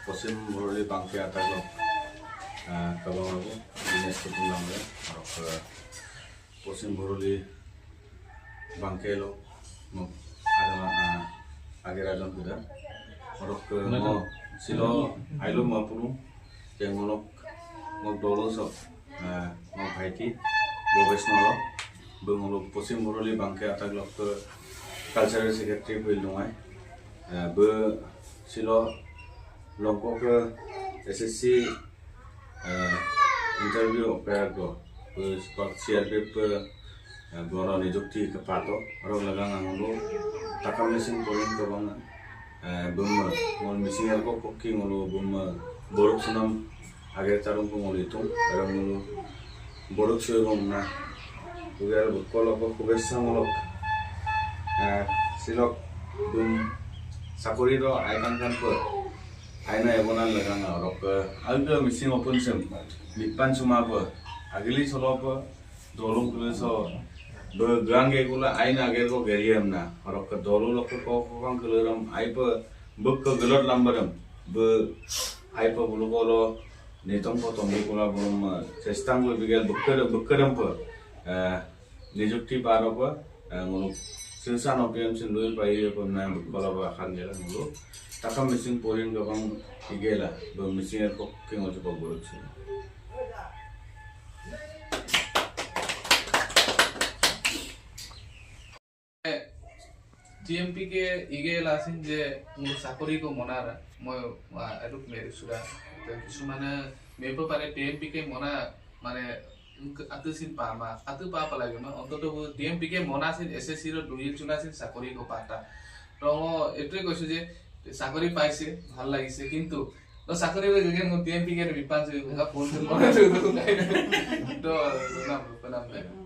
পশ্চিম ভৰলি বাংকে আটাইলক কাবাব business কুটুমে আৰু পশ্চিম ভৰলি বাংকে লক মোক আগে ৰাজন বিদা আৰু মই ছিল আইলো মাপুৰু যে মলক মোক দলো সব মোক ভাইটি বৈষ্ণৱ বঙলক পশ্চিম ভৰলি বাংকে আটাইলক কালচাৰেল সেক্ৰেটাৰী হইল নয় বে ছিল লংকক এসএসসি इंटरव्यू अपेयर को सीआरपीएफ द्वारा नियुक्ति के पातो और लगा ngolo takam mesin poin ko bang bum ngol mesin ko kokki ngolo bum borok sunam ager tarung ko ngolo itu era ngolo borok suyong na ugar bukolo ko kubesa ngolo silok bum sakuri do aikan kan ko aina ebona laga na rok alga mesin open sem lipan cuma apa agili solo apa dolong kuliso bergang gula aina ager ko geriam na rok dolo lok ko kang kuleram ai pa buk ko gelot lambaram be ai pa bulu kolo netong ko tombi kula bum sestang ko bigal bukkaram pa nijukti paro pa ngulu sensan opm sin lui pai pa na bukala ba khan gela ngulu takam mesin porin gabang igela be mesin ko kengo to borok sin TMP K eagle আছেন যে মোৰ চাকৰি কো মনাৰা মই এলুক মেৰি সুৰা কিছুমানে মেব পাৰে TMP কে মনা মানে আতুসিন পামা আতু পা লাগে ন অন্তত টিএমপি কে মনাসিন এসএসসি ৰ দুই চুনাসিন চাকৰি কো পাতা তো এটোই কৈছো যে চাকৰি পাইছে ভাল লাগিছে কিন্তু তো চাকৰি গেন টিএমপি কে বিপাঞ্চ ফোন কৰে তো না